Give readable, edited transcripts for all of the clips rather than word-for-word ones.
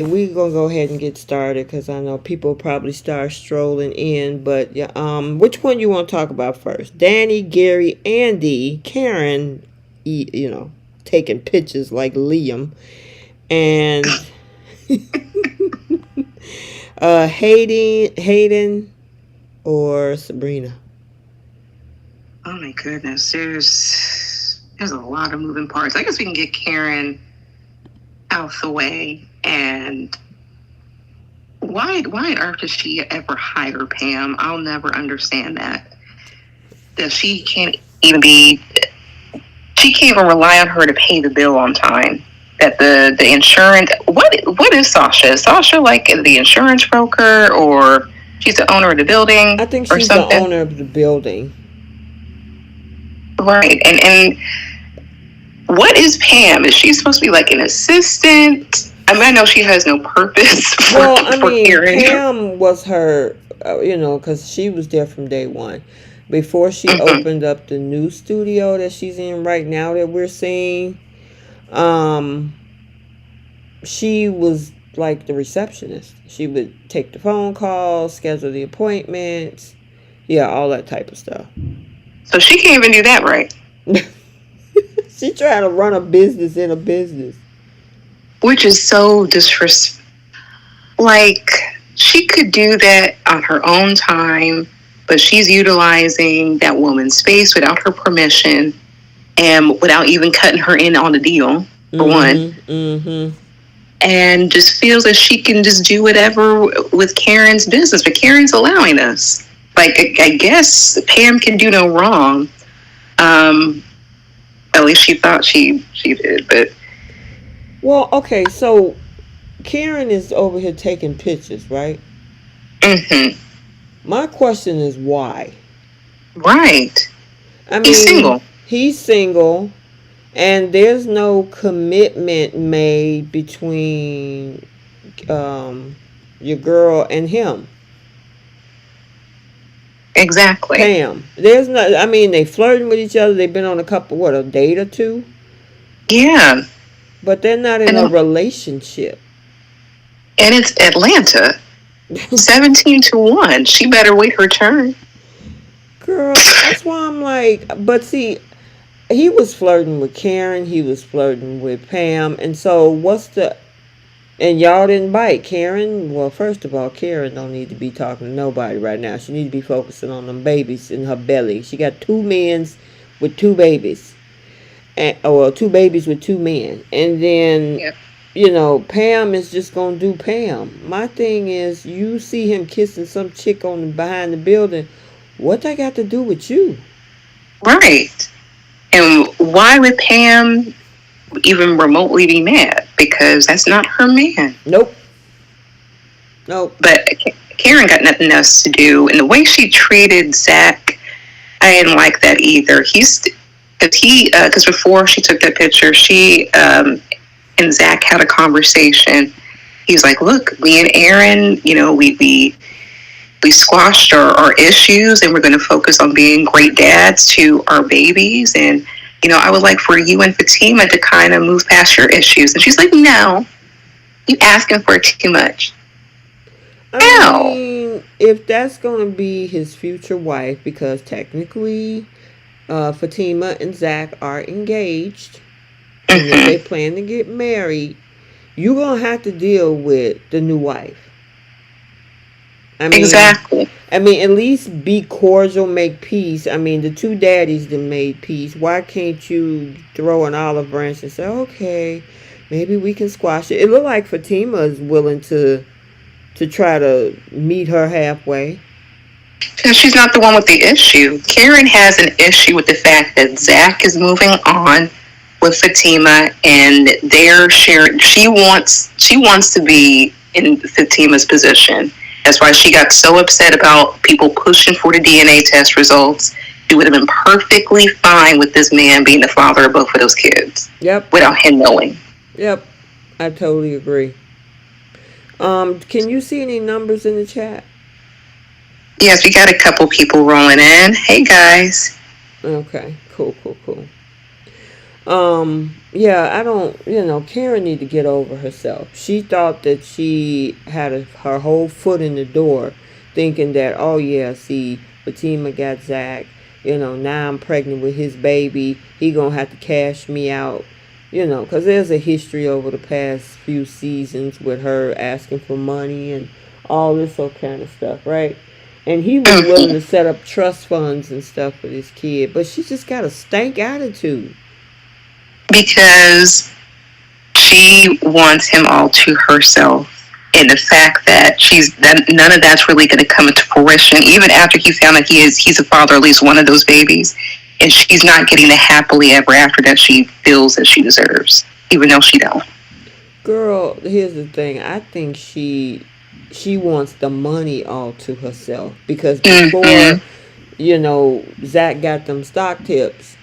We're gonna go ahead and get started because I know people probably start strolling in. But yeah, which one you want to talk about first? Danny, Gary, Andy, Karen, taking pictures like Liam, and Hayden, or Sabrina. Oh my goodness, there's a lot of moving parts. I guess we can get Karen out the way. And why on earth does she ever hire Pam? I'll never understand that. That she can't even rely on her to pay the bill on time. That the insurance, what is Sasha? Is Sasha like the insurance broker, or she's the owner of the building I think or she's the something? owner of the building. Right. And what is Pam? Is she supposed to be like an assistant? I mean, I know she has no purpose Well, I for mean, Karen. Pam was her, because she was there from day one. Before she Mm-hmm. opened up the new studio that she's in right now that we're seeing, um, she was like the receptionist. She would take the phone calls, schedule the appointments, yeah, all that type of stuff. So she can't even do that right. She tried to run a business in a business. Which is so disrespectful. Like, she could do that on her own time, but she's utilizing that woman's space without her permission and without even cutting her in on the deal, for one. Mm-hmm. Mm-hmm. And just feels that she can just do whatever with Karen's business, but Karen's allowing us. Like, I guess Pam can do no wrong. Um, at least she thought she did, but Well, okay, so Karen is over here taking pictures, right? mm-hmm. My question is why? Right. I He's mean, single. he's single and there's no commitment made between um your girl and him. Exactly. Pam. There's not, I mean, they flirting with each other. They've been on a date or two, Yeah. but they're not in And a relationship. and it's Atlanta. 17-1. She better wait her turn. Girl, that's why I'm like, but see, he was flirting with Karen, he was flirting with Pam, and so and y'all didn't bite. Karen, well, first of all, Karen don't need to be talking to nobody right now. She need to be focusing on them babies in her belly. She got two men's with two babies. And, well, two babies with two men. And then, Yep. Pam is just gonna do Pam. My thing is, you see him kissing some chick on behind the building. What that got to do with you? Right. And why would Pam even remotely be mad? Because that's not her man. Nope. Nope. But Karen got nothing else to do. And the way she treated Zach, I didn't like that either. Because before she took that picture, she and Zach had a conversation. He was like, "Look, me and Aaron, we squashed our issues, and we're going to focus on being great dads to our babies. And I would like for you and Fatima to kind of move past your issues." And she's like, "No, you asking for too much." I No. mean, if that's gonna be his future wife, because technically, Fatima and Zach are engaged, and if they Mm-hmm. plan to get married, you gonna have to deal with the new wife. I mean, Exactly. at least be cordial, make peace. I mean, the two daddies that made peace. Why can't you throw an olive branch and say, okay, maybe we can squash it? It looked like Fatima is willing to try to meet her halfway. Because she's not the one with the issue. Karen has an issue with the fact that Zach is moving on with Fatima, and they're sharing. She wants to be in Fatima's position. That's why she got so upset about people pushing for the DNA test results. She would have been perfectly fine with this man being the father of both of those kids Yep, without him knowing. yep, I totally agree. Can you see any numbers in the chat? Yes, we got a couple people rolling in. Hey guys. Okay, cool, cool, cool. Yeah, I don't, Karen need to get over herself. She thought that she had her whole foot in the door, thinking that, oh yeah, see, Fatima got Zach, now I'm pregnant with his baby. He gonna have to cash me out, because there's a history over the past few seasons with her asking for money and all this sort kind of stuff, right? And he was willing to set up trust funds and stuff for this kid, but she just got a stank attitude. Because she wants him all to herself. And the fact that none of that's really going to come into fruition, even after he found that he's a father of at least one of those babies, and she's not getting the happily ever after that she feels that she deserves, even though she don't. Girl, here's the thing. I think she wants the money all to herself because before, Mm-hmm. Zach got them stock tips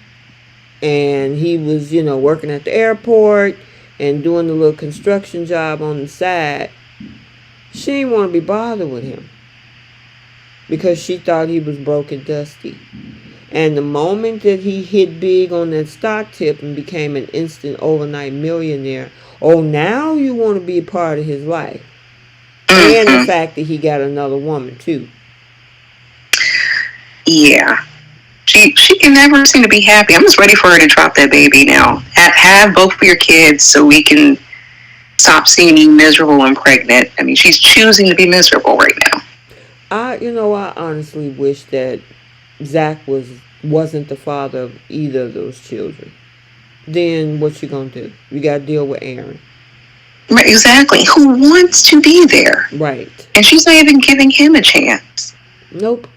and he was, working at the airport and doing the little construction job on the side. She didn't want to be bothered with him because she thought he was broke and dusty. And the moment that he hit big on that stock tip and became an instant overnight millionaire, oh, now you want to be a part of his life. And the Mm-hmm. fact that he got another woman, too. Yeah. She can never seem to be happy. I'm just ready for her to drop that baby now. Have both of your kids so we can stop seeing you miserable and pregnant. I mean, she's choosing to be miserable right now. I honestly wish that Zach wasn't the father of either of those children. Then what you gonna do? You gotta deal with Aaron. Right, exactly. Who wants to be there? Right. And she's not even giving him a chance. Nope.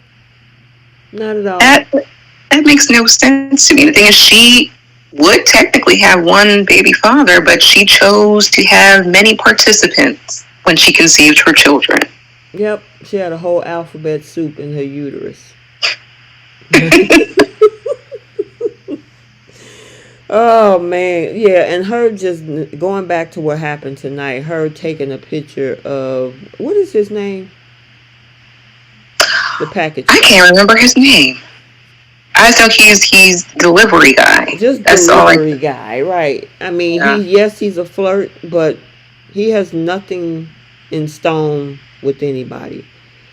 Not at all. That makes no sense to me. The thing is, she would technically have one baby father, but she chose to have many participants when she conceived her children. Yep. She had a whole alphabet soup in her uterus. Oh man, yeah, and her just going back to what happened tonight. Her taking a picture of what is his name? The package I guy. can't remember his name. I think he's delivery guy. Just That's all I. delivery guy, right? I mean, Yeah. he's a flirt, but he has nothing in stone with anybody.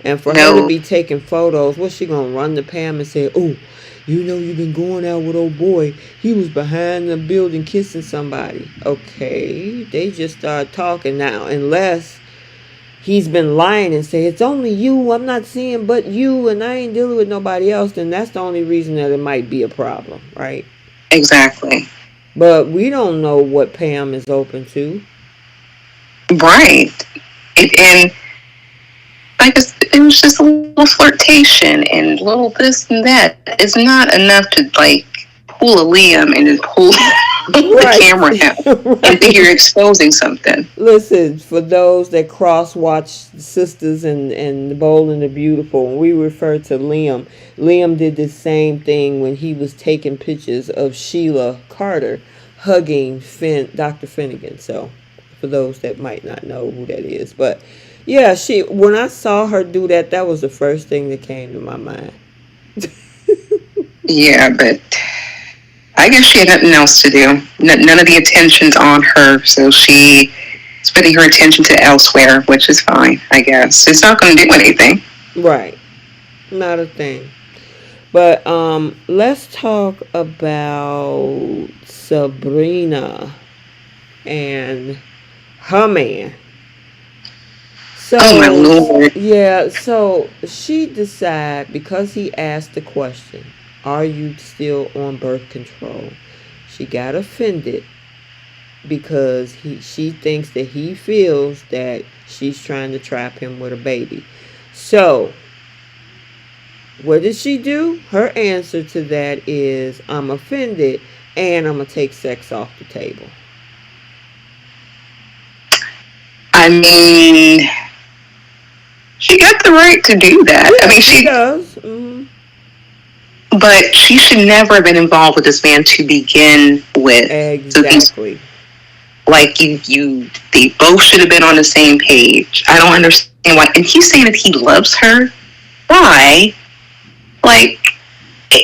And for her to No. be taking photos, what's she gonna run to Pam and say, "Oh, you've been going out with old boy. He was behind the building kissing somebody." Okay, they just start talking now, unless he's been lying and say it's only you. I'm not seeing but you, and I ain't dealing with nobody else. Then that's the only reason that it might be a problem, right? Exactly. But we don't know what Pam is open to. Right. And like it was just a little flirtation and little this and that. It's not enough to like pull a Liam and then pull the Right. camera out and think you're Right. exposing something. Listen, for those that cross watch Sistas and The Bold and the Beautiful, when we refer to Liam did the same thing when he was taking pictures of Sheila Carter hugging Dr. Finnegan. So, for those that might not know who that is. But, yeah, when I saw her do that, that was the first thing that came to my mind. Yeah, but I guess she had nothing else to do. None of the attention's on her, so she's putting her attention to elsewhere, which is fine, I guess. It's not going to do anything. Right. Not a thing. But let's talk about Sabrina and her man. Oh my So lord. yeah, so she decided because he asked the question, "Are you still on birth control?" She got offended because she thinks that he feels that she's trying to trap him with a baby. So what did she do? Her answer to that is, "I'm offended and I'm gonna take sex off the table." I mean, she got the right to do that. I Yeah, mean, she does. Hmm. but she should never have been involved with this man to begin with. So Exactly. they both should have been on the same page. I don't understand why. And he's saying that he loves her. Why? Like,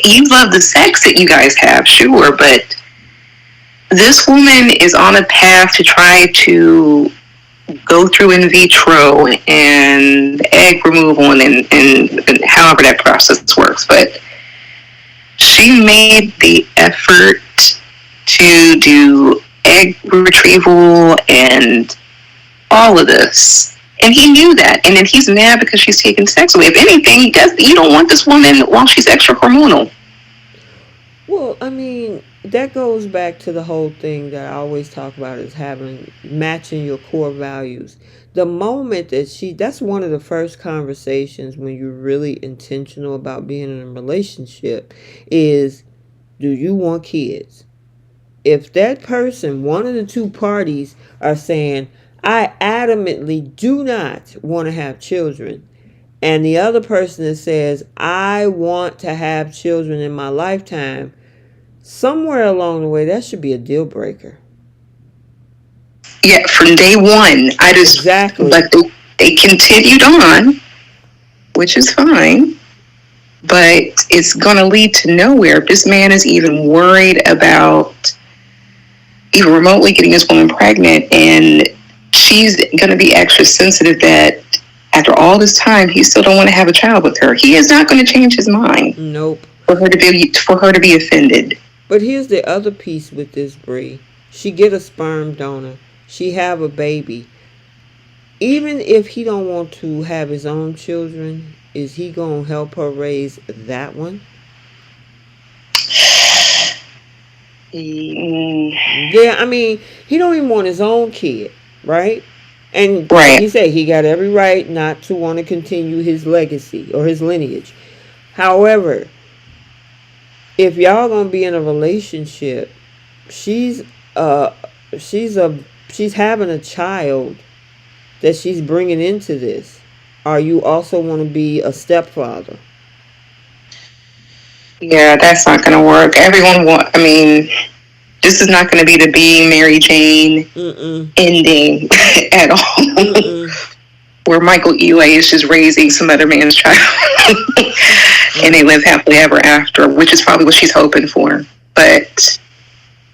you love the sex that you guys have, sure, but this woman is on a path to try to go through in vitro and egg removal and however that process works. But she made the effort to do egg retrieval and all of this. And he knew that. And then he's mad because she's taking sex away. If anything, you don't want this woman while she's extra hormonal. Well, I mean, that goes back to the whole thing that I always talk about is having matching your core values. The moment that that's one of the first conversations when you're really intentional about being in a relationship is, do you want kids? If that person, one of the two parties, are saying, I adamantly do not want to have children, and the other person that says, I want to have children in my lifetime, somewhere along the way, that should be a deal breaker. Yeah, from day one, Exactly. but they continued on, which is fine, but it's going to lead to nowhere. If this man is even worried about even remotely getting this woman pregnant, and she's going to be extra sensitive that after all this time, he still don't want to have a child with her. He is not going to change his mind. Nope. For her to be offended. But here's the other piece with this, Bree. She get a sperm donor. She have a baby. Even if he don't want to have his own children, is he gonna help her raise that one? Yeah, I mean, he don't even want his own kid, right? And like you say, he got every right not to want to continue his legacy or his lineage. However, if y'all gonna be in a relationship, she's she's having a child that she's bringing into this. Are you also want to be a stepfather? Yeah, that's not going to work. I mean, this is not going to be the Being Mary Jane ending at all. Where Michael Ealy is just raising some other man's child and they live happily ever after, which is probably what she's hoping for. But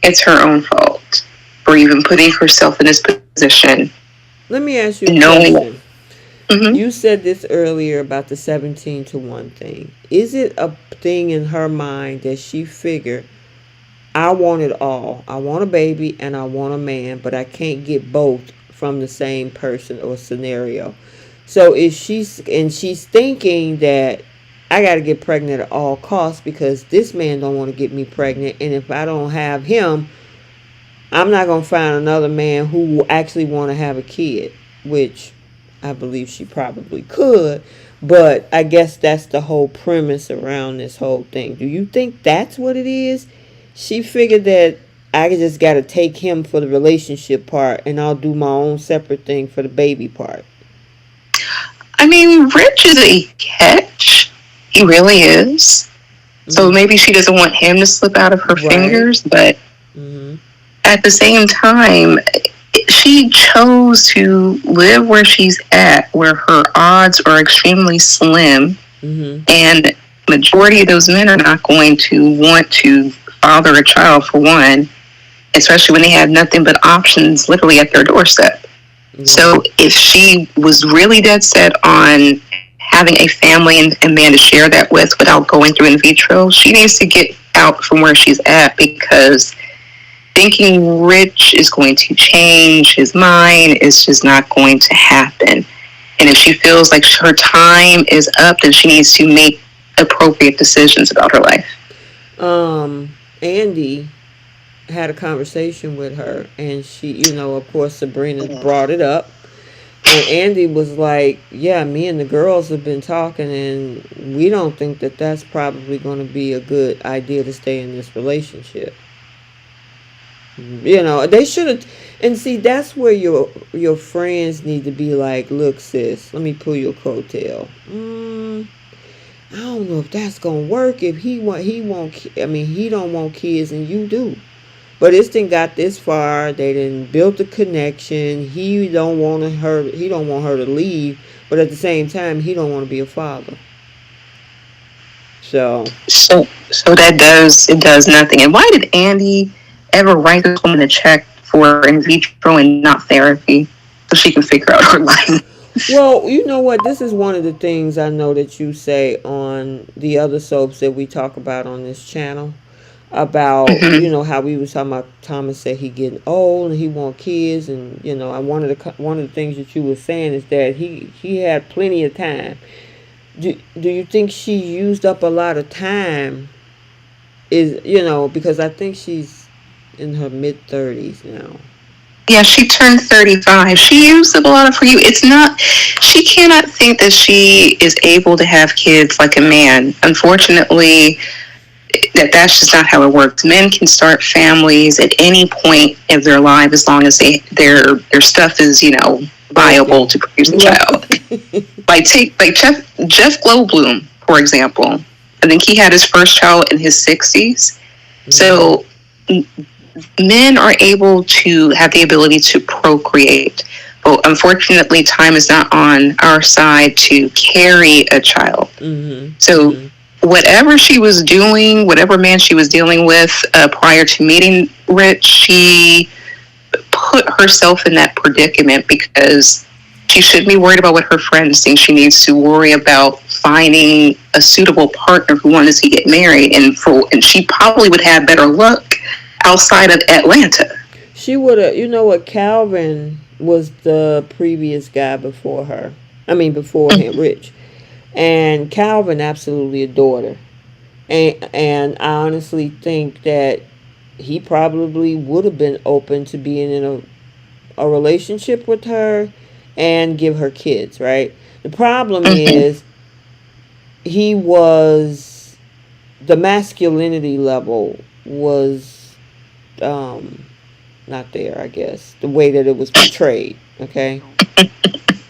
it's her own fault for even putting herself in this position. Let me ask you a question. Mm-hmm. You said this earlier about the 17-1 thing. Is it a thing in her mind that she figured, I want it all. I want a baby and I want a man, but I can't get both from the same person or scenario. So is she's thinking that I got to get pregnant at all costs because this man don't want to get me pregnant, and if I don't have him, I'm not going to find another man who will actually want to have a kid, which I believe she probably could, but I guess that's the whole premise around this whole thing. Do you think that's what it is? She figured that I just got to take him for the relationship part and I'll do my own separate thing for the baby part. I mean, Rich is a catch. He really is. So maybe she doesn't want him to slip out of her fingers, but at the same time, she chose to live where she's at, where her odds are extremely slim, and majority of those men are not going to want to father a child, for one, especially when they have nothing but options literally at their doorstep. So if she was really dead set on having a family and man to share that with without going through in vitro, she needs to get out from where she's at, because thinking Rich is going to change his mind is just not going to happen. And if she feels like her time is up, then she needs to make appropriate decisions about her life. Andi had a conversation with her, and she, of course, Sabrina brought it up, and Andi was like, yeah, me and the girls have been talking, and we don't think that that's probably going to be a good idea to stay in this relationship. They should have, and see, that's where your friends need to be like, look, sis, let me pull your coattail. I don't know if that's gonna work. If he don't want kids and you do. But this thing got this far. They didn't build the connection. He don't want her to leave, but at the same time, he don't want to be a father. So that does nothing. And why did Andi ever write this woman a check for in vitro and not therapy so she can figure out her life. Well, you know what? This is one of the things I know that you say on the other soaps that we talk about on this channel about, Mm-hmm. how we was talking about Thomas said he getting old and he want kids, and I one of the things that you were saying is that he had plenty of time. Do you think she used up a lot of time? Is because I think she's in her mid 30s now. Yeah, she turned 35. She used up a lot of for you. It's not, she cannot think that she is able to have kids like a man. Unfortunately, that's just not how it works. Men can start families at any point of their life as long as their stuff is, viable Working. to produce a child. Right. Like Jeff Goldblum, for example. I think he had his first child in his 60s. Hmm. So men are able to have the ability to procreate. But unfortunately, time is not on our side to carry a child. Hmm. So, Hmm. whatever she was doing, whatever man she was dealing with prior to meeting Rich, she put herself in that predicament because she shouldn't be worried about what her friends think. She needs to worry about finding a suitable partner who wants to get married, and she probably would have better luck outside of Atlanta. She would have. You know what? Calvin was the previous guy before her. I mean, before him, Rich. And Calvin absolutely adored her. And I honestly think that he probably would have been open to being in a relationship with her and give her kids, right? The problem Mm-hmm. is he was the masculinity level was um not there, I guess. The way that it was portrayed, okay?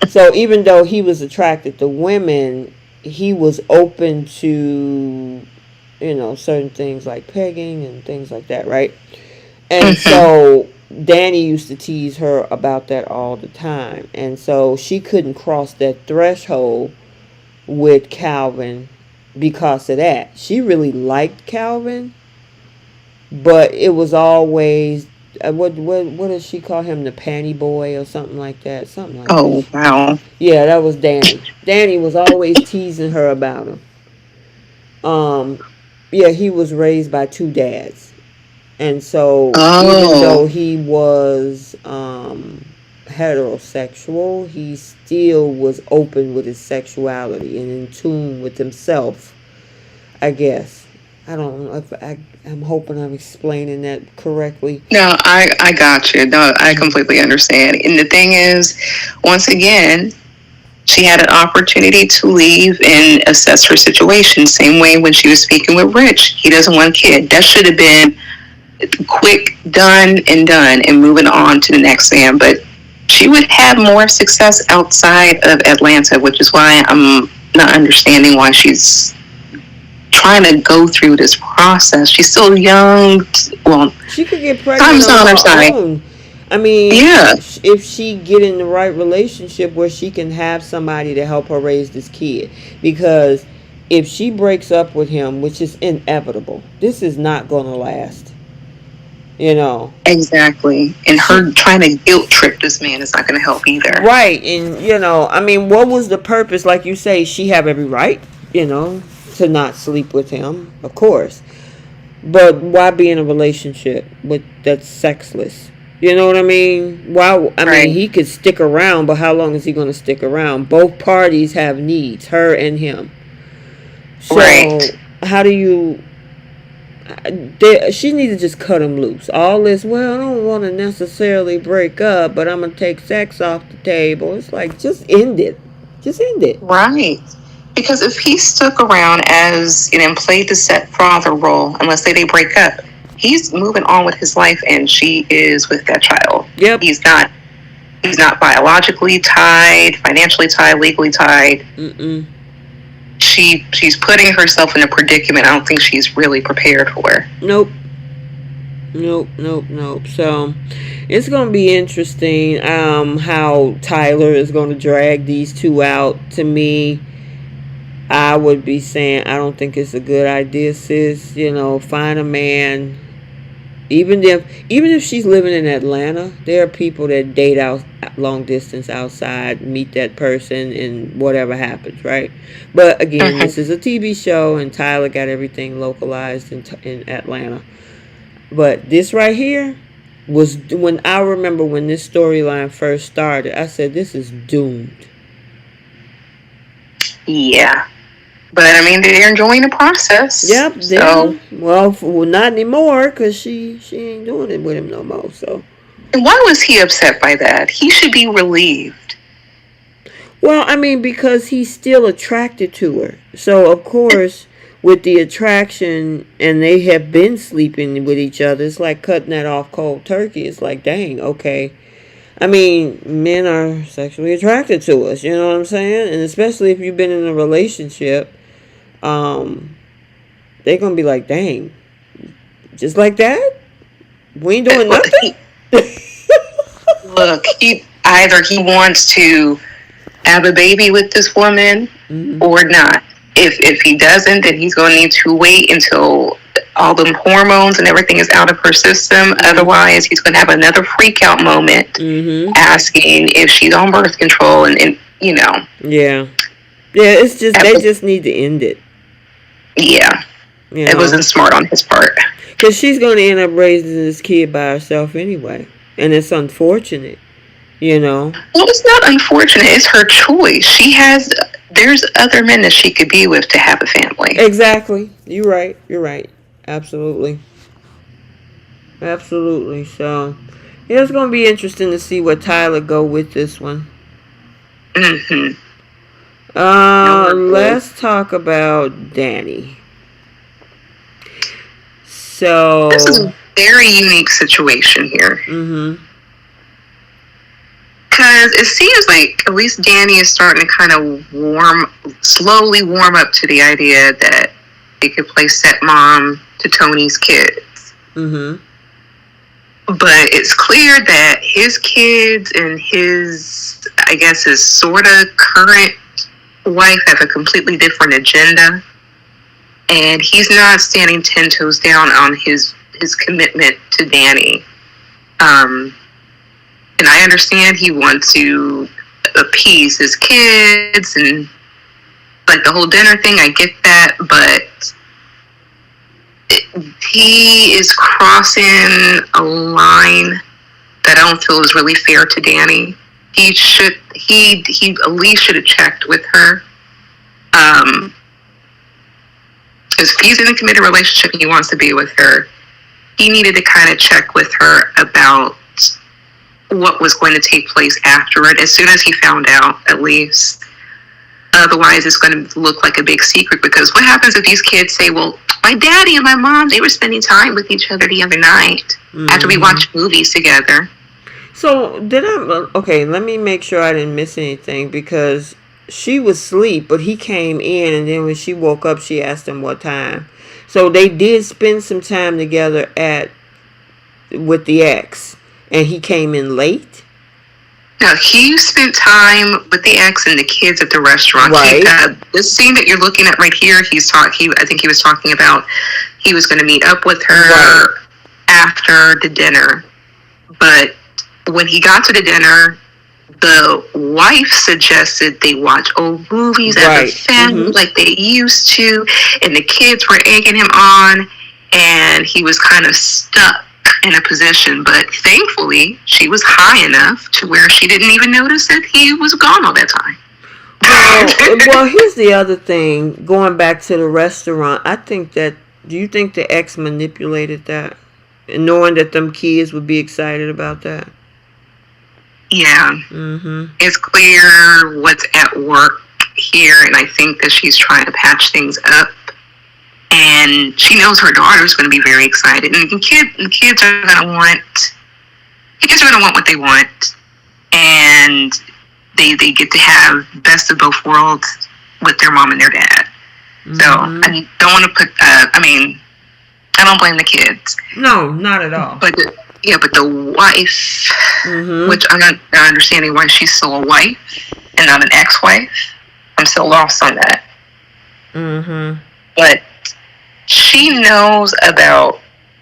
So even though he was attracted to women, he was open to certain things like pegging and things like that, right? And Mm-hmm. so Danny used to tease her about that all the time. And so she couldn't cross that threshold with Calvin because of that. She really liked Calvin, but it was always what does she call him, the panty boy or something like that? Something like that. Oh, wow. Yeah, that was Danny. Danny was always teasing her about him. Um yeah, he was raised by two dads. And so even Oh, though he was heterosexual, he still was open with his sexuality and in tune with himself, I guess. I don't know if I'm hoping I'm explaining that correctly. no, I got you. No, I Hmm. completely understand. And the thing is, once again, she had an opportunity to leave and assess her situation. Same way when she was speaking with Rich. He doesn't want a kid. That should have been quick, done, and moving on to the next man. But she would have more success outside of Atlanta, which is why I'm not understanding why she's trying to go through this process. She's still young. Well, She could get pregnant time's on on her her side. own. I mean, Yeah, if she get in the right relationship where she can have somebody to help her raise this kid, because if she breaks up with him, which is inevitable, this is not going to last. You know, exactly. And she her trying to guilt trip this man is not going to help either. right, and I mean, what was the purpose? Like you say, she have every right, to not sleep with him, of course. But why be in a relationship with that's sexless? You know what I mean? Why? I mean, Right, he could stick around, but how long is he going to stick around? Both parties have needs, her and him. So right. how do you? She needs to just cut him loose. All this, well, I don't want to necessarily break up, but I'm gonna take sex off the table. It's like just end it. Just end it. Right. Because if he stuck around as and played the stepfather role, unless they break up, he's moving on with his life, and she is with that child. Yep. He's not. He's not biologically tied, financially tied, legally tied. Mm-mm. She's putting herself in a predicament I don't think she's really prepared for. Nope. Nope, nope, nope. So it's gonna be interesting how Tyler is gonna drag these two out. To me, I would be saying I don't think it's a good idea, sis. Find a man Even if she's living in Atlanta, there are people that date out long distance outside, meet that person, and whatever happens, right? But again, Mhm. this is a TV show, and Tyler got everything localized in Atlanta. But this right here was when I remember when this storyline first started. I said, "This is doomed." Yeah. But I mean, they're enjoying the process. Yep, So, then well, not anymore, cause she ain't doing it with him no more. So, and why was he upset by that? He should be relieved. well, I mean, because he's still attracted to her. So of course, with the attraction, and they have been sleeping with each other, it's like cutting that off cold turkey. It's like, dang, okay. I mean, men are sexually attracted to us. You know what I'm saying? And especially if you've been in a relationship, um, they're gonna be like, dang, just like that. We ain't doing Well, nothing. look, he either he wants to have a baby with this woman Mm-hmm. or not. If he doesn't, then he's going to need to wait until all the hormones and everything is out of her system. Mm-hmm. Otherwise, he's going to have another freak out moment, Mm-hmm. asking if she's on birth control, and you know, Yeah. Yeah. It's just they just need to end it. yeah, You it know, wasn't smart on his part. because she's gonna end up raising this kid by herself anyway, and it's unfortunate. You know. Well, it's not unfortunate. It's her choice. There's other men that she could be with to have a family. Exactly. You're right. You're right. Absolutely. Absolutely. So, yeah, it's gonna be interesting to see what Tyler go with this one. Mm-hmm. No, Let's talk about Danny. So. this is a very unique situation here. Mm-hmm. Because it seems like at least Danny is starting to kind of slowly warm up to the idea that they could play stepmom to Tony's kids. Mm-hmm. But it's clear that his kids and I guess his sort of current wife have a completely different agenda. And he's not standing 10 toes down on his commitment to Danny. And I understand he wants to appease his kids and like the whole dinner thing. I get that, but he is crossing a line that I don't feel is really fair to Danny. He at least should have checked with her. If he's in a committed relationship and he wants to be with her, he needed to kind of check with her about what was going to take place afterward, as soon as he found out, at least. Otherwise, it's going to look like a big secret, because what happens if these kids say, well, my daddy and my mom, they were spending time with each other the other night after we watched movies together. So, okay, let me make sure I didn't miss anything, because she was asleep, but he came in, and then when she woke up, she asked him what time. So, they did spend some time together with the ex. And he came in late? No, he spent time with the ex and the kids at the restaurant. Right. This scene that you're looking at right here, I think he was talking about he was going to meet up with her after the dinner. But when he got to the dinner, the wife suggested they watch old movies as a family like they used to. And the kids were egging him on. And he was kind of stuck in a position, but thankfully she was high enough to where she didn't even notice that he was gone all that time. Well, here's the other thing. Going back to the restaurant, do you think the ex manipulated that, and knowing that them kids would be excited about that? Yeah. Mm-hmm. It's clear what's at work here, and I think that she's trying to patch things up. And she knows her daughter's going to be very excited, and the kids are going to want what they want, and they get to have best of both worlds with their mom and their dad. Mm-hmm. So I don't want to put. I don't blame the kids. No, not at all. But the wife, which I'm not understanding why she's still a wife and not an ex-wife. I'm still lost on that. Mm-hmm. But she knows about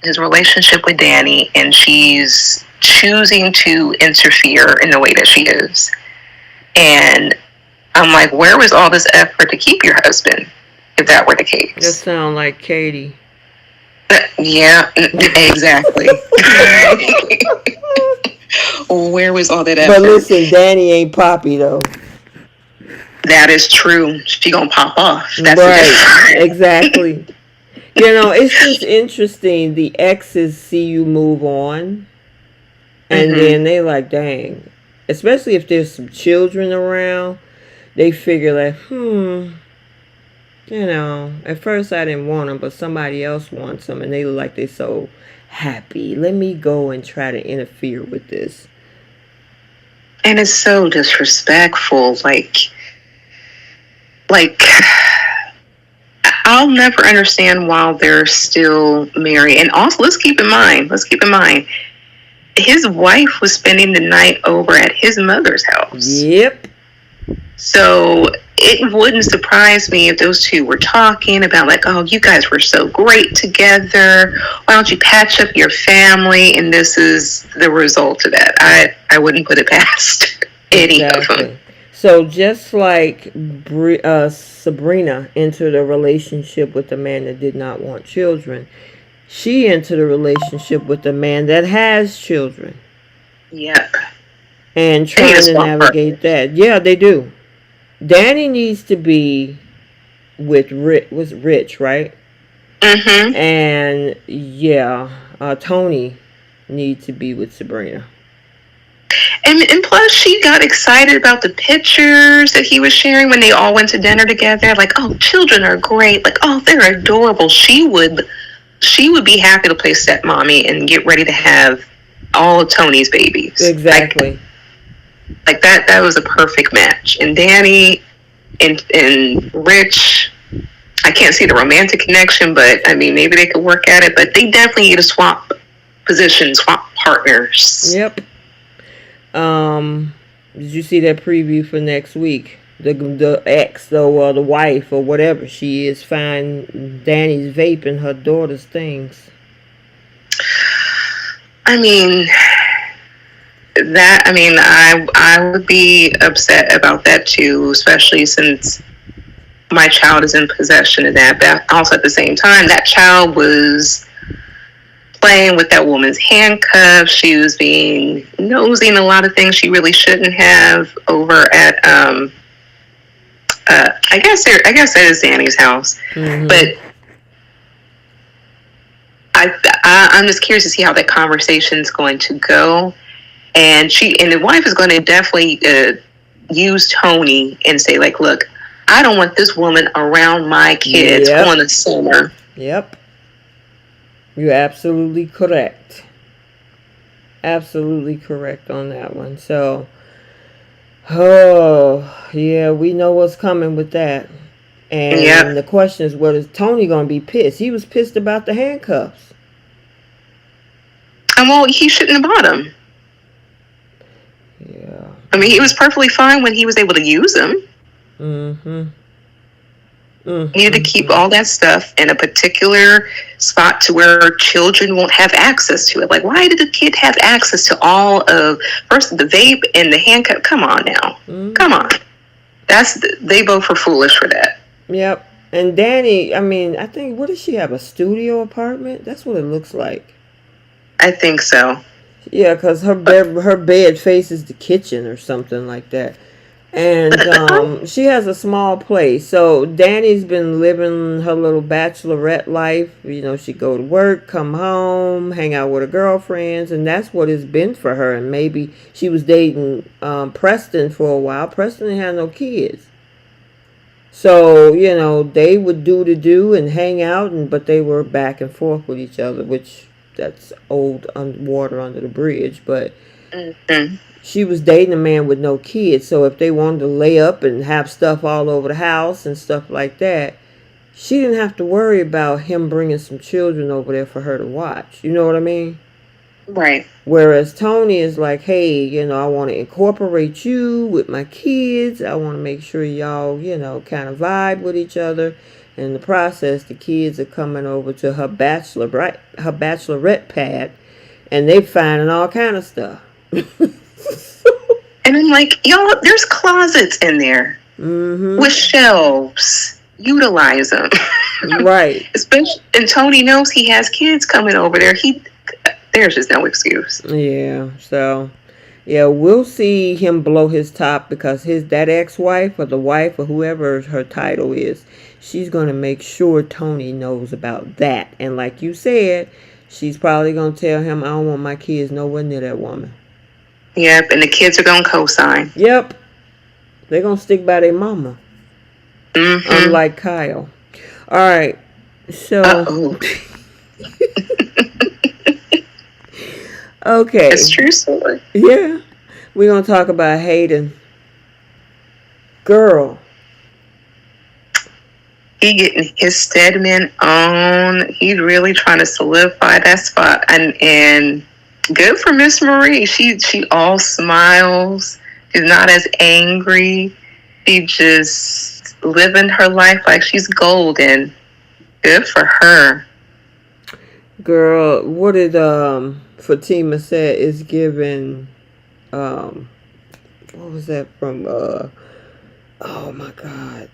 his relationship with Danny, and she's choosing to interfere in the way that she is. And I'm like, where was all this effort to keep your husband if that were the That case? sound like Katie. Yeah, exactly. Where was all that effort? But listen, Danny ain't Poppy though. That is true. She gonna pop off. That's right. Exactly. It's just interesting. The exes see you move on, and then they like, dang. Especially if there's some children around, they figure like, at first I didn't want them, but somebody else wants them, and they look like they're so happy. Let me go and try to interfere with this. And it's so disrespectful. Like, I'll never understand why they're still married. And also, let's keep in mind, his wife was spending the night over at his mother's house. Yep. So it wouldn't surprise me if those two were talking about like, oh, you guys were so great together. Why don't you patch up your family? And this is the result of that. I wouldn't put it past any of them. So just like Sabrina entered a relationship with a man that did not want children, she entered a relationship with a man that has children. Yep. And trying to navigate that. Yeah, they do. Danny needs to be with Rich, right? Mm-hmm. And yeah, Tony needs to be with Sabrina. And plus, she got excited about the pictures that he was sharing when they all went to dinner together. Like, oh, children are great. Like, oh, they're adorable. She would be happy to play stepmommy and get ready to have all of Tony's babies. Exactly. Like that was a perfect match. And Danny and Rich, I can't see the romantic connection, but I mean, maybe they could work at it. But they definitely need to swap positions, swap partners. Yep. Did you see that preview for next week? The ex, or the wife, or whatever she is, find Danny's vape in her daughter's things. I would be upset about that too, especially since my child is in possession of that. But also at the same time, that child was playing with that woman's handcuffs. She was being nosy in a lot of things she really shouldn't have over at I guess that is Danny's house. Mm-hmm. But I'm just curious to see how that conversation's going to go. And the wife is going to definitely use Tony and say like, look, I don't want this woman around my kids on the summer. Yep. You're absolutely correct. Absolutely correct on that one. So, we know what's coming with that. And the question is, what is Tony going to be pissed? He was pissed about the handcuffs. And well, he shouldn't have bought them. Yeah. I mean, he was perfectly fine when he was able to use them. Mm-hmm. Needed to keep all that stuff in a particular spot to where children won't have access to it. Like, why did the kid have access to all of first the vape and the handcuff? Come on now, come on. They both were foolish for that. Yep. And Danny, I think, what does she have? A studio apartment? That's what it looks like. I think so. Yeah, because her bed faces the kitchen or something like that. And she has a small place. So Danny's been living her little bachelorette life. She go to work, come home, hang out with her girlfriends, and that's what it's been for her. And maybe she was dating Preston for a while. Preston didn't have no kids. So, they would do and hang out, but they were back and forth with each other, which that's old water under the bridge. But she was dating a man with no kids, so if they wanted to lay up and have stuff all over the house and stuff like that, she didn't have to worry about him bringing some children over there for her to watch. You know what I mean? Right. Whereas Tony is like, hey, I want to incorporate you with my kids. I want to make sure y'all, kind of vibe with each other. In the process, the kids are coming over to her bachelorette pad, and they finding all kind of stuff. And I'm like, y'all, there's closets in there with shelves. Utilize them. Right. Especially, and Tony knows he has kids coming over there. There's just no excuse. Yeah. So, yeah, we'll see him blow his top because that ex-wife or the wife or whoever her title is, she's gonna make sure Tony knows about that. And like you said, she's probably gonna tell him, "I don't want my kids nowhere near that woman." Yep, and the kids are gonna co-sign. Yep. They're gonna stick by their mama. Unlike Kyle. All right. So. Okay. It's true story. Yeah. We're gonna talk about Hayden. Girl. He getting his Stedman on. He's really trying to solidify that spot. And good for Miss Marie. She all smiles. She's not as angry. She just living her life like she's golden. Good for her. Girl, what did Fatima said is given what was that from oh my god,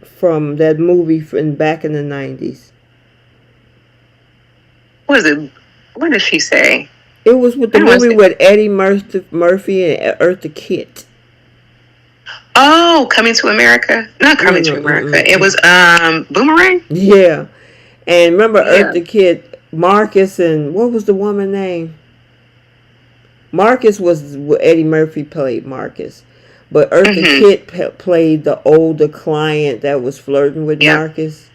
from that movie from back in the 90s. What is it? What did she say? It was with the movie with Eddie Murphy and Eartha Kitt. Oh, Coming to America? Not Coming to America. It was Boomerang? Yeah. And remember Eartha Kitt, Marcus, and what was the woman name? Marcus was Eddie Murphy played Marcus. But Eartha Kitt played the older client that was flirting with Marcus.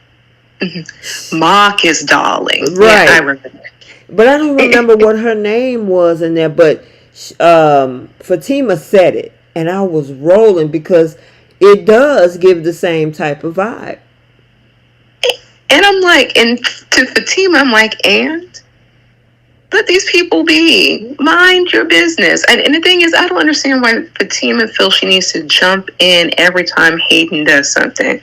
Marcus, darling. Right. Yeah, I remember. But I don't remember what her name was in there. But Fatima said it. And I was rolling because it does give the same type of vibe. And I'm like, and to Fatima, I'm like, and let these people be. Mind your business. And the thing is, I don't understand why Fatima feels she needs to jump in every time Hayden does something.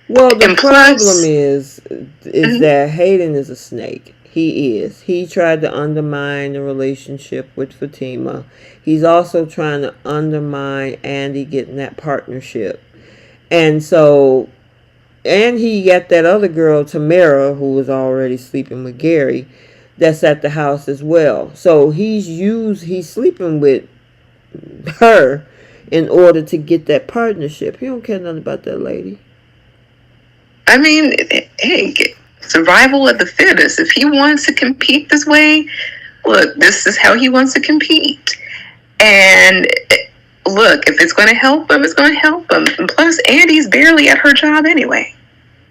Well, the problem is that Hayden is a snake. He is. He tried to undermine the relationship with Fatima. He's also trying to undermine Andi getting that partnership. And so, and he got that other girl, Tamara, who was already sleeping with Gary, that's at the house as well. So he's sleeping with her in order to get that partnership. He don't care nothing about that lady. I mean, hey, survival of the fittest. If he wants to compete this way, look, this is how he wants to compete. And look, if it's going to help him, it's going to help him. And plus, Andi's barely at her job anyway.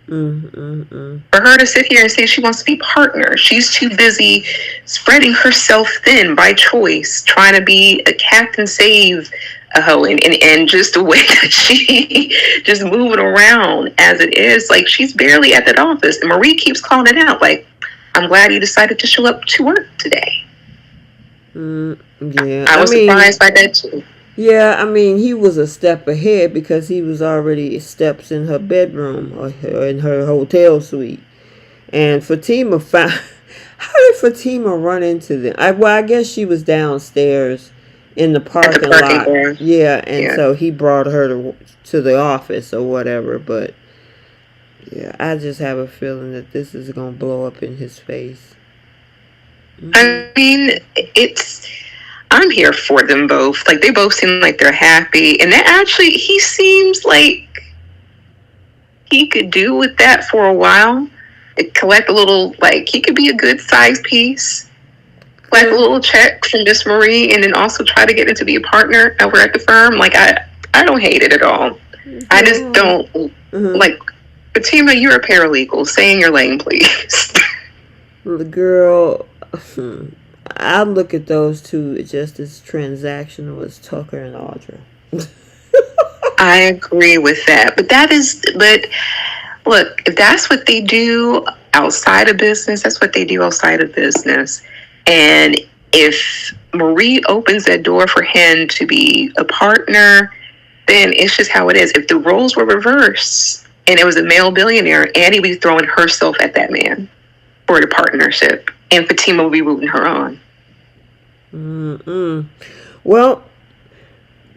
For her to sit here and say she wants to be partner, she's too busy spreading herself thin by choice, trying to be a Captain Save and just the way that she just moving around as it is, like she's barely at that office. And Marie keeps calling it out, like, I'm glad you decided to show up to work today. Yeah, I was surprised by that too. Yeah, I mean, he was a step ahead because he was already steps in her bedroom or in her hotel suite. And Fatima found... How did Fatima run into them? I guess she was downstairs in the parking lot. There. Yeah, and so he brought her to the office or whatever. But, yeah, I just have a feeling that this is going to blow up in his face. I mean, I'm here for them both. Like, they both seem like they're happy. And that actually, he seems like he could do with that for a while. Collect a little, like, he could be a good size piece. Collect a little check from Miss Marie and then also try to get it to be a partner over at the firm. Like, I don't hate it at all. I just don't, like, Fatima, you're a paralegal. Stay in your lane, please. Girl... I look at those two just as transactional as Tucker and Audra. I agree with that. But look, if that's what they do outside of business, that's what they do outside of business. And if Marie opens that door for him to be a partner, then it's just how it is. If the roles were reversed and it was a male billionaire, Andy would be throwing herself at that man for the partnership, and Fatima would be rooting her on. Well,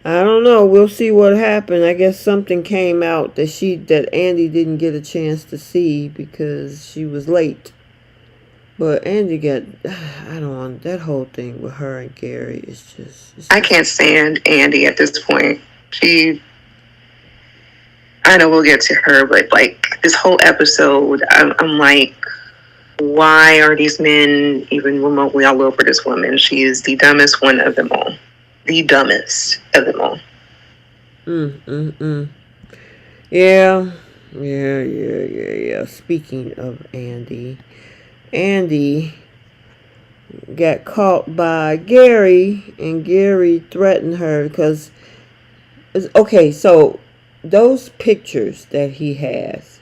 I don't know. We'll see what happened. I guess something came out that Andy didn't get a chance to see because she was late. But Andy got, I don't want that whole thing with her and Gary. I can't stand Andy at this point. I know we'll get to her, but like this whole episode, I'm like, why are these men even remotely all over this woman? She is the dumbest one of them all. The dumbest of them all. Yeah. Speaking of Andy got caught by Gary, and Gary threatened her because, okay, so those pictures that he has,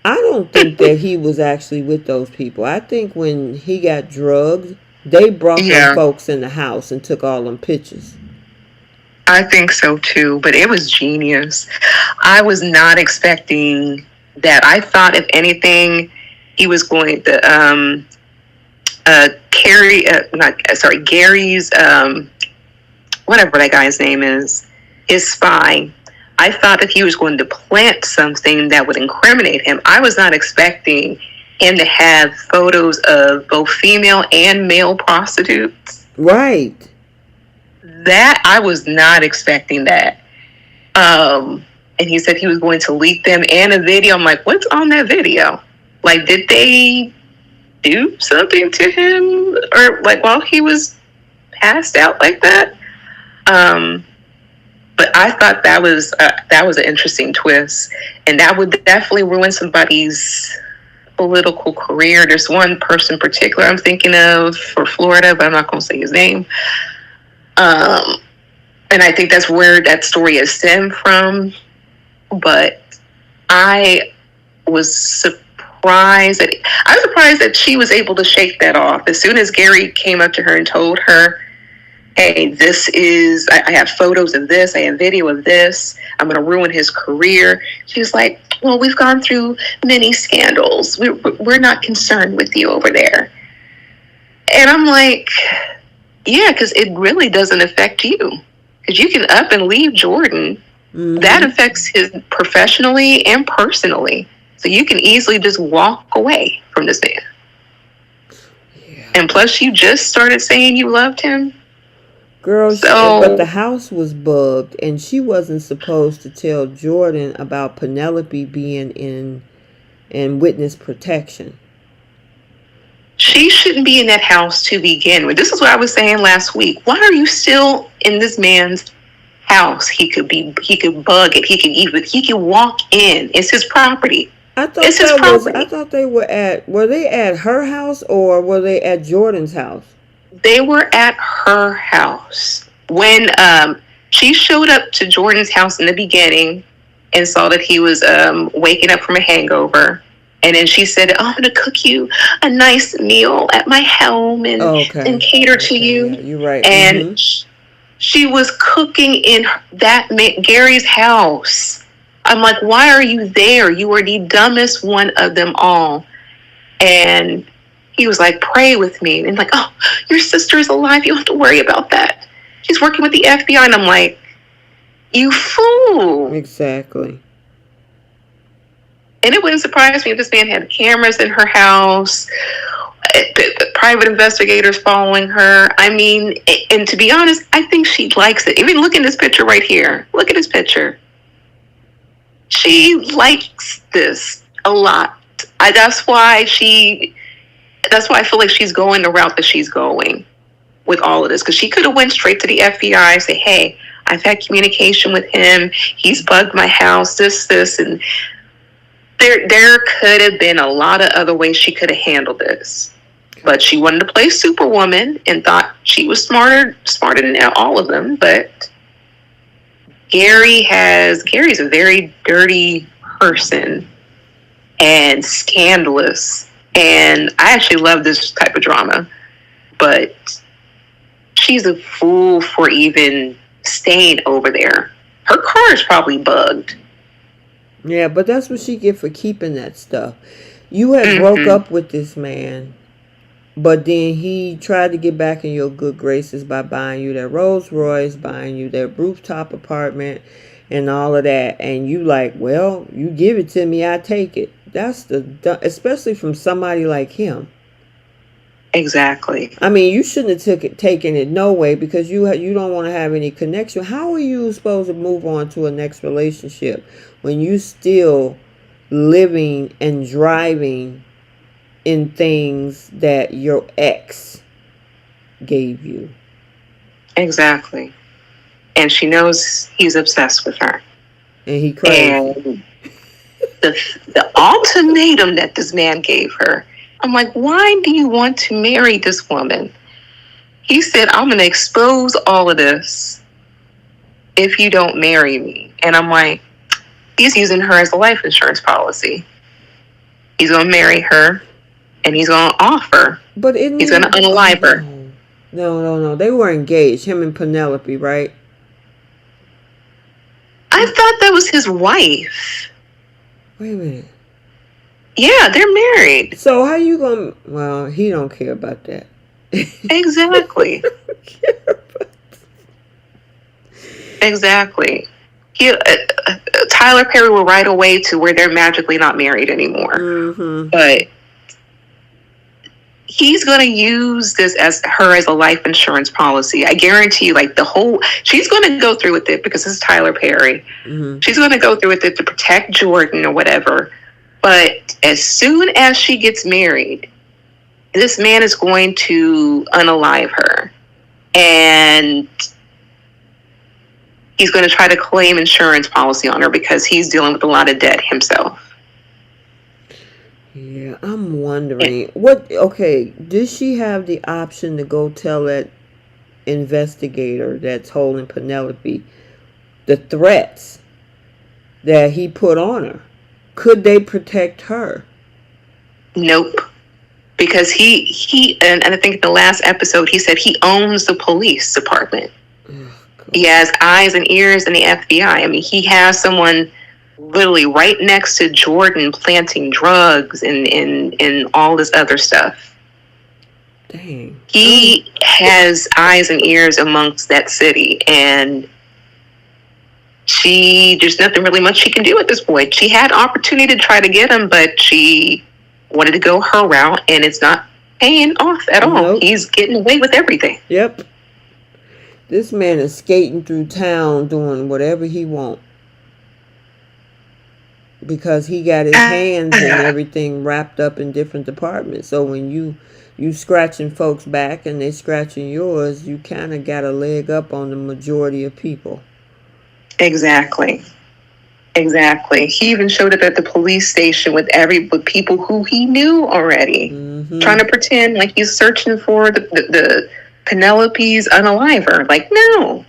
I don't think that he was actually with those people. I think when he got drugged, they brought them folks in the house and took all them pictures. I think so too, but it was genius. I was not expecting that. I thought, if anything, he was going to Gary's whatever that guy's name is, his spy. I thought that he was going to plant something that would incriminate him. I was not expecting him to have photos of both female and male prostitutes. Right. That, I was not expecting that. And he said he was going to leak them and a video. I'm like, what's on that video? Like, did they do something to him? Or like while he was passed out like that? But I thought that was an interesting twist. And that would definitely ruin somebody's political career. There's one person in particular I'm thinking of for Florida, but I'm not going to say his name. And I think that's where that story is stemmed from. But I was surprised that she was able to shake that off. As soon as Gary came up to her and told her, hey, I have photos of this, I have video of this, I'm going to ruin his career. She was like, well, we've gone through many scandals. We're not concerned with you over there. And I'm like, yeah, because it really doesn't affect you. Because you can up and leave Jordan. Mm-hmm. That affects his professionally and personally. So you can easily just walk away from this man. Yeah. And plus, you just started saying you loved him. Girl, but the house was bugged, and she wasn't supposed to tell Jordan about Penelope being in witness protection. She shouldn't be in that house to begin with. This is what I was saying last week. Why are you still in this man's house? He could bug it. He can walk in. It's his property. I thought were they at her house or were they at Jordan's house? They were at her house. When she showed up to Jordan's house in the beginning and saw that he was waking up from a hangover. And then she said, I'm going to cook you a nice meal at my home and cater to you. Yeah, you're right. And she was cooking in Gary's house. I'm like, why are you there? You are the dumbest one of them all. And he was like, pray with me. And like, oh, your sister is alive. You don't have to worry about that. She's working with the FBI. And I'm like, you fool. Exactly. And it wouldn't surprise me if this man had cameras in her house, private investigators following her. I mean, and to be honest, I think she likes it. Even look at this picture right here. Look at this picture. She likes this a lot. That's why I feel like she's going the route that she's going with all of this. Because she could have went straight to the FBI and say, hey, I've had communication with him. He's bugged my house, this, and there could have been a lot of other ways she could have handled this. But she wanted to play Superwoman and thought she was smarter than all of them. But Gary's a very dirty person and scandalous. And I actually love this type of drama. But she's a fool for even staying over there. Her car is probably bugged. Yeah, but that's what she get for keeping that stuff. You had broke Mm-hmm. up with this man, but then he tried to get back in your good graces by buying you that Rolls Royce, buying you that rooftop apartment, and all of that. And you like, well, you give it to me, I take it. That's especially from somebody like him. Exactly. I mean, you shouldn't have taken it no way because you don't want to have any connection. How are you supposed to move on to a next relationship when you still living and driving in things that your ex gave you? Exactly. And she knows he's obsessed with her. And he crazy. And the ultimatum that this man gave her, I'm like, why do you want to marry this woman? He said, I'm going to expose all of this if you don't marry me. And I'm like, he's using her as a life insurance policy. He's going to marry her and he's going to offer. But isn't He's going to unalive her. No. They were engaged, him and Penelope, right? I thought that was his wife. Wait a minute. Yeah, they're married. So how you gonna? Well, he don't care about that. Exactly. Exactly. He, Tyler Perry will right away to where they're magically not married anymore. Mm-hmm. But he's going to use this as a life insurance policy. I guarantee you, like she's going to go through with it because it's Tyler Perry. Mm-hmm. She's going to go through with it to protect Jordan or whatever. But as soon as she gets married, this man is going to unalive her. And he's going to try to claim insurance policy on her because he's dealing with a lot of debt himself. Yeah, I'm wondering okay, did she have the option to go tell that investigator that's holding Penelope the threats that he put on her? Could they protect her? Nope. Because he and I think in the last episode he said he owns the police department. He has eyes and ears in the FBI. I mean, he has someone literally right next to Jordan planting drugs and all this other stuff. Dang. He has eyes and ears amongst that city, and there's nothing really much she can do at this point. She had opportunity to try to get him, but she wanted to go her route, and it's not paying off at all. Nope. He's getting away with everything. Yep. This man is skating through town doing whatever he wants because he got his hands and everything wrapped up in different departments. So when you scratching folks back and they scratching yours, you kind of got a leg up on the majority of people. Exactly. He even showed up at the police station with people who he knew already, trying to pretend like he's searching for the Penelope's unaliver. Like, no.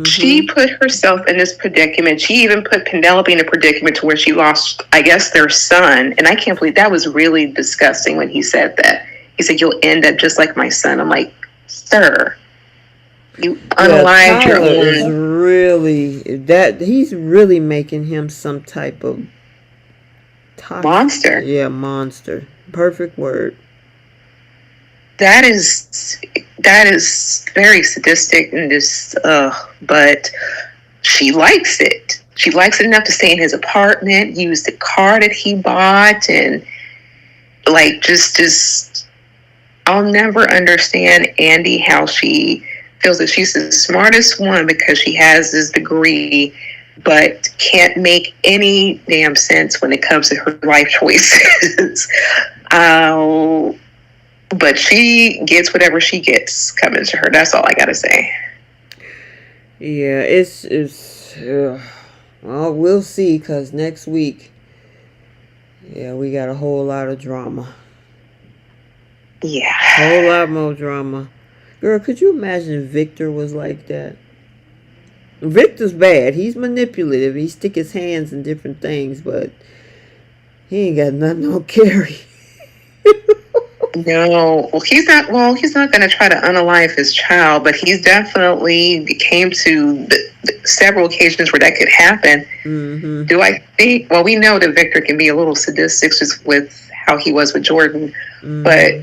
She put herself in this predicament. She even put Penelope in a predicament to where she lost, I guess, their son. And I can't believe that was really disgusting when he said that. He said, "You'll end up just like my son." I'm like, sir, you unalived your own. Is really he's really making him some type of monster. Yeah, monster. Perfect word. That is very sadistic and just but she likes it. She likes it enough to stay in his apartment, use the car that he bought, and like just I'll never understand Andi how she feels that she's the smartest one because she has this degree but can't make any damn sense when it comes to her life choices. But she gets whatever she gets coming to her. That's all I gotta say. Yeah, it's well, we'll see, because next week, yeah, we got a whole lot of drama. Yeah. A whole lot more drama. Girl, could you imagine if Victor was like that? Victor's bad. He's manipulative. He stick his hands in different things, but he ain't got nothing on Carrie. No, he's not going to try to unalive his child, but he's definitely came to several occasions where that could happen. Mm-hmm. Do I think? Well, we know that Victor can be a little sadistic just with how he was with Jordan, but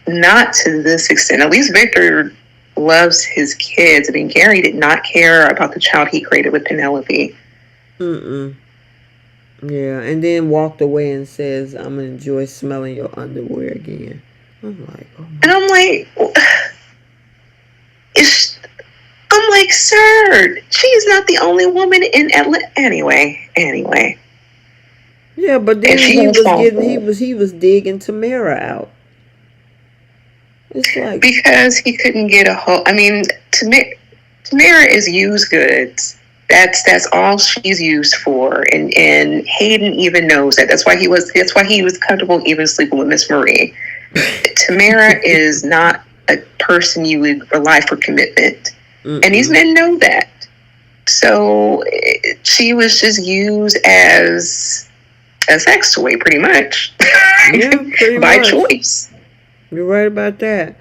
not to this extent. At least Victor loves his kids. I mean, Gary did not care about the child he created with Penelope. Mm-mm. Yeah, and then walked away and says, "I'm gonna enjoy smelling your underwear again." I'm like, oh my. And I'm like, sir, she's not the only woman in Atlanta. Anyway. Yeah, but then he was digging Tamara out. It's like, because he couldn't get a hold. I mean, Tamara is used goods. That's all she's used for, and Hayden even knows that. That's why he was comfortable even sleeping with Miss Marie. Tamara is not a person you would rely for commitment, and these men know that. So she was just used as a sex toy, pretty much. Yeah, pretty by much. choice. You're right about that.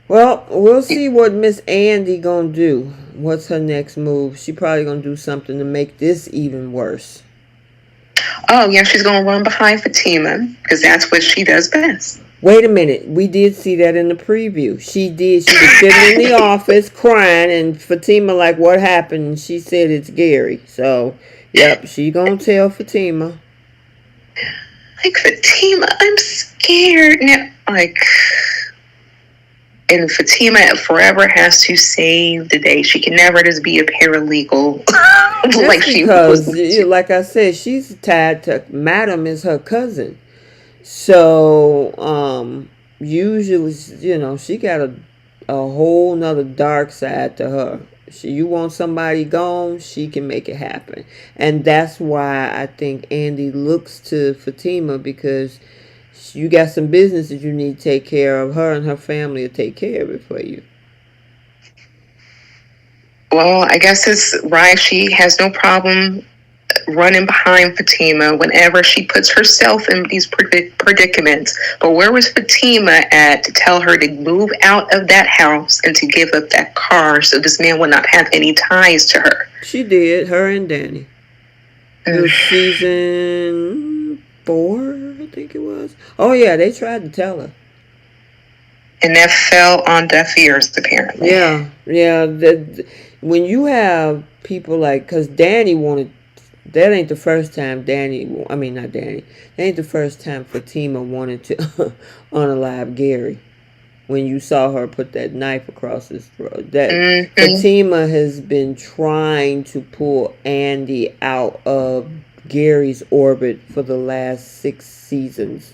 Well, we'll see what Miss Andi gonna do. What's her next move? She probably gonna do something to make this even worse. Oh yeah, she's gonna run behind Fatima because that's what she does best. Wait a minute. We did see that in the preview. She did. She was sitting in the office crying, and Fatima like, "What happened?" And she said, "It's Gary." So, yep, she gonna tell Fatima. Like, Fatima, I'm scared now. Like, and Fatima forever has to save the day. She can never just be a paralegal. Like she was. Like I said, she's tied to Madam is her cousin. So, usually, she got a whole nother dark side to her. You want somebody gone, she can make it happen. And that's why I think Andi looks to Fatima, because you got some business that you need to take care of. Her and her family will take care of it for you. Well, I guess it's right. She has no problem running behind Fatima whenever she puts herself in these predicaments. But where was Fatima at to tell her to move out of that house and to give up that car so this man would not have any ties to her? She did, her and Danny. It was season 4, I think it was. Oh yeah, they tried to tell her. And that fell on deaf ears, apparently. Yeah. When you have people like, because Danny wanted, that ain't the first time not Danny, that ain't the first time Fatima wanted to unalive Gary. When you saw her put that knife across his throat. Fatima has been trying to pull Andi out of Gary's orbit for the last 6 seasons.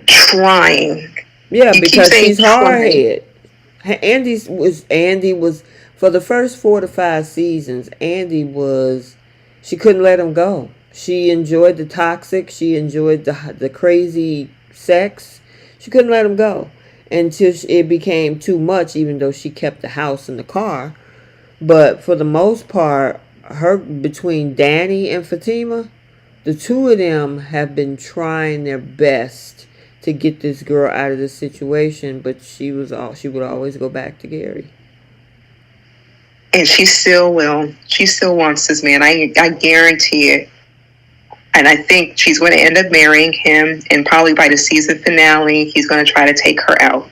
Trying. Yeah, because she's hard-headed. Andi was for the first 4 to 5 seasons. She couldn't let him go. She enjoyed the toxic. She enjoyed the crazy sex. She couldn't let him go until it became too much. Even though she kept the house and the car, but for the most part, between Danny and Fatima, the two of them have been trying their best to get this girl out of this situation, but she would always go back to Gary. And she still will. She still wants this man. I guarantee it. And I think she's going to end up marrying him, and probably by the season finale, he's going to try to take her out.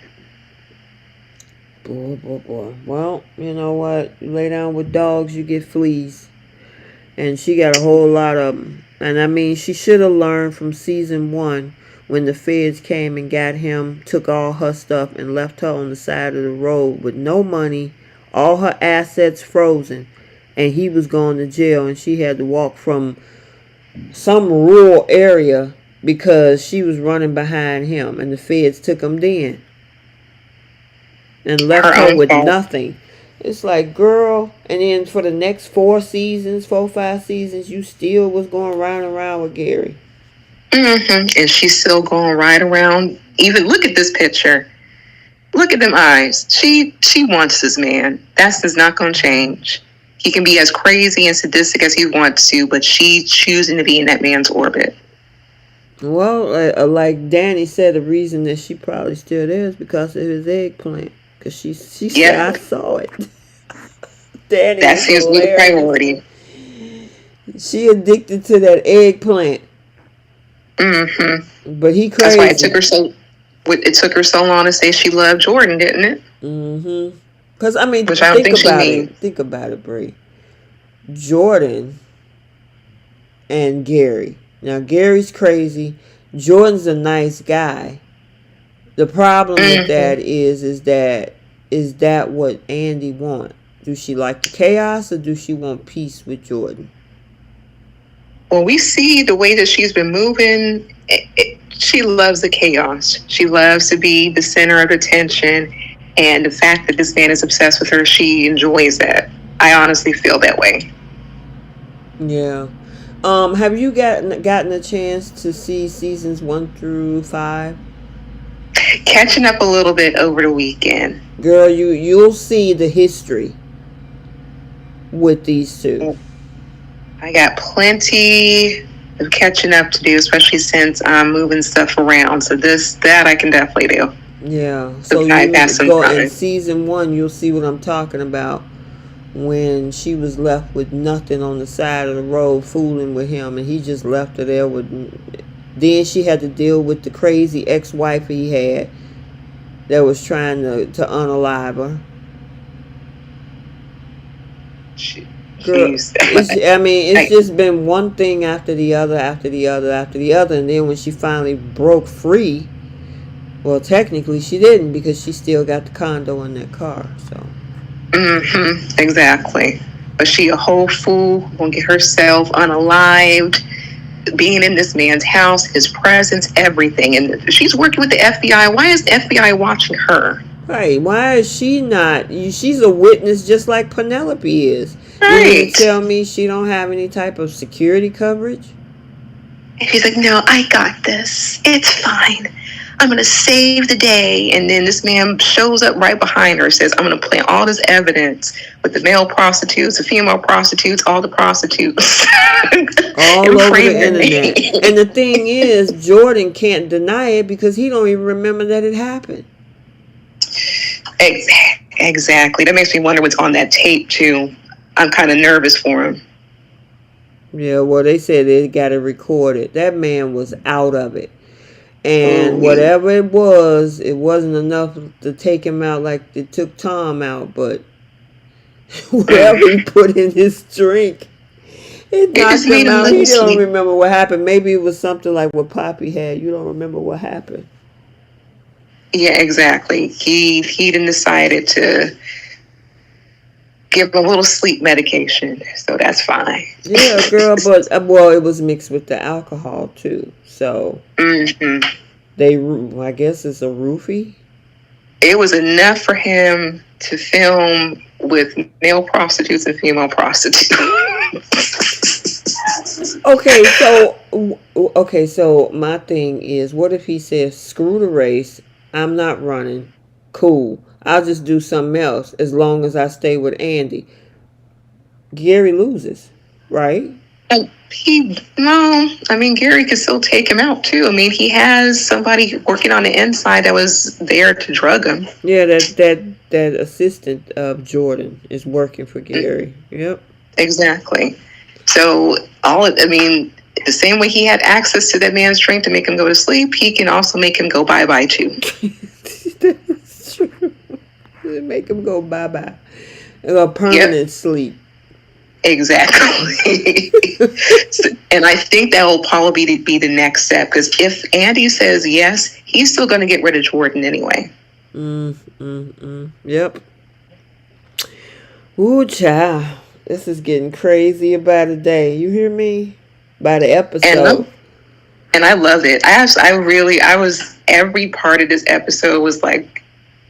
Boy. Well, you know what? You lay down with dogs, you get fleas. And she got a whole lot of them. And I mean, she should have learned from season 1 when the feds came and got him, took all her stuff, and left her on the side of the road with no money, all her assets frozen, and he was going to jail, and she had to walk from some rural area because she was running behind him, and the feds took him then and left her with nothing. It's like, girl. And then for the next 4 or 5 seasons, you still was going round and round with Gary. And she's still going right around. Even look at this picture. Look at them eyes. She wants this man. That's not going to change. He can be as crazy and sadistic as he wants to, but she's choosing to be in that man's orbit. Well, like Danny said, the reason that she probably still there is because of his eggplant. Because she said, Yep, I saw it. Danny that is seems to be the hilarious. priority. She addicted to that eggplant. Mm-hmm. But he That's why it took crazy. her so. It took her so long to say she loved Jordan, didn't it? Mm-hmm. Because, I mean, Which I don't think think she about it. means. Think about it, Bree. Jordan and Gary. Now, Gary's crazy. Jordan's a nice guy. The problem with Mm-hmm. that is that what Andi want? Do she like the chaos or do she want peace with Jordan? Well, we see the way that she's been moving. She loves the chaos. She loves to be the center of attention, and the fact that this man is obsessed with her, she enjoys that. I honestly feel that way. Yeah. Have you gotten a chance to see seasons 1 through 5? Catching up a little bit over the weekend. Girl, you'll see the history with these two. I got plenty of catching up to do, especially since I'm moving stuff around. So that I can definitely do. Yeah. So So I you pass some go in time. season 1, you'll see what I'm talking about. When she was left with nothing on the side of the road, fooling with him, and he just left her there with. Then she had to deal with the crazy ex-wife he had that was trying to unalive her. Girl, She's I mean, it's like, just been one thing after the other, after the other, after the other, and then when she finally broke free, well, technically she didn't because she still got the condo in that car. So. exactly. But she a whole fool, gonna get herself unalived, being in this man's house, his presence, everything. And she's working with the FBI. Why is the FBI watching her? Right, why is she not? She's a witness just like Penelope is. You mean to Right. tell me she don't have any type of security coverage? And she's like, no, I got this. It's fine. I'm going to save the day. And then this man shows up right behind her, says, I'm going to plant all this evidence with the male prostitutes, the female prostitutes, all the prostitutes. All And over frame the their internet. name. And the thing is, Jordan can't deny it because he don't even remember that it happened. Exactly. That makes me wonder what's on that tape, too. I'm kind of nervous for him. Yeah, well, they said they got it recorded. That man was out of it. And Ooh. whatever it wasn't enough to take him out like it took Tom out, but whatever he put in his drink, it It just knocked made him him out. look He don't asleep. remember what happened. Maybe it was something like what Poppy had. You don't remember what happened. Yeah, exactly. He then decided to give him a little sleep medication, so that's fine. Yeah, girl, but well, it was mixed with the alcohol too. So hmm I guess it's a roofie. It was enough for him to film with male prostitutes and female prostitutes. Okay, so my thing is, what if he says, "Screw the race. I'm not running. Cool. I'll just do something else as long as I stay with Andi." Gary loses, right? No, I mean, Gary could still take him out too. I mean, he has somebody working on the inside that was there to drug him. Yeah, that assistant of Jordan is working for Gary. Yep. Exactly. So I mean, the same way he had access to that man's drink to make him go to sleep, he can also make him go bye-bye too. That's true. Make him go bye-bye. A Yep, permanent sleep. exactly. And I think that will probably be the next step, because if Andi says yes, he's still going to get rid of Jordan anyway. Yep. Ooh, child. This is getting crazy by the day. You hear me? By the And episode. I love it. I was every part of this episode was like,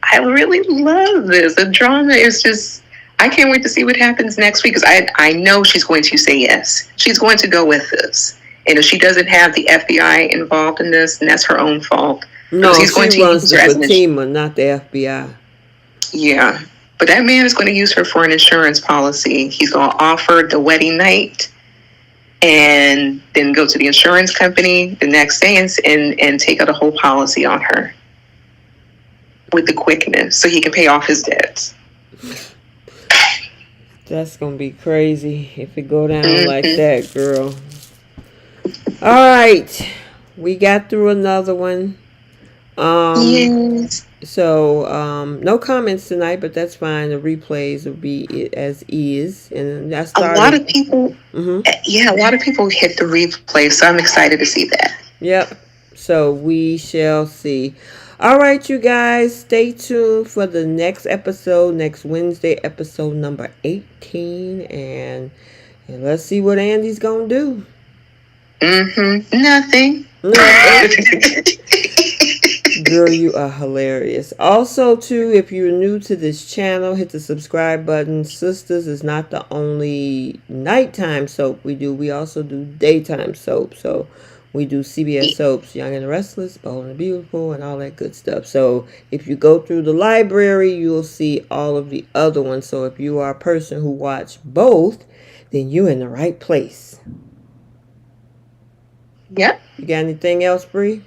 I really love this. The drama is just, I can't wait to see what happens next week, because I know she's going to say yes. She's going to go with this. And if she doesn't have the FBI involved in this, then that's her own fault. No, He's she going to runs use the her as an Fatima, not the FBI. yeah. But that man is going to use her for an insurance policy. He's going to offer the wedding night and then go to the insurance company the next day and take out a whole policy on her. with the quickness so he can pay off his debts. That's gonna be crazy if it go down like that, girl. All right, we got through another one. Yes. So no comments tonight, but that's fine. The replays will be as is, and I started. A lot of people, a lot of people hit the replay, so I'm excited to see that. Yep. So we shall see. All right, you guys, stay tuned for the next episode, next Wednesday, episode number 18, and let's see what Andy's gonna do. Nothing. Girl, you are hilarious. Also, too, if you're new to this channel, hit the subscribe button. Sistas is not the only nighttime soap we do. We also do daytime soap. So we do CBS soaps, Young and the Restless, Bold and the Beautiful, and all that good stuff. So if you go through the library, you'll see all of the other ones. So if you are a person who watch both, then you're in the right place. Yep. You got anything else, Bree?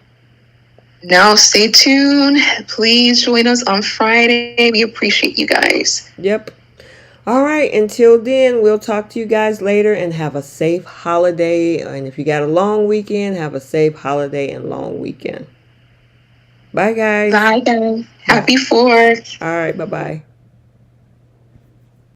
No, stay tuned. Please join us on Friday. We appreciate you guys. Yep. All right. Until then, we'll talk to you guys later and have a safe holiday. And if you got a long weekend, have a safe holiday and long weekend. Bye, guys. Bye, guys. Happy 4th. All right. Bye-bye.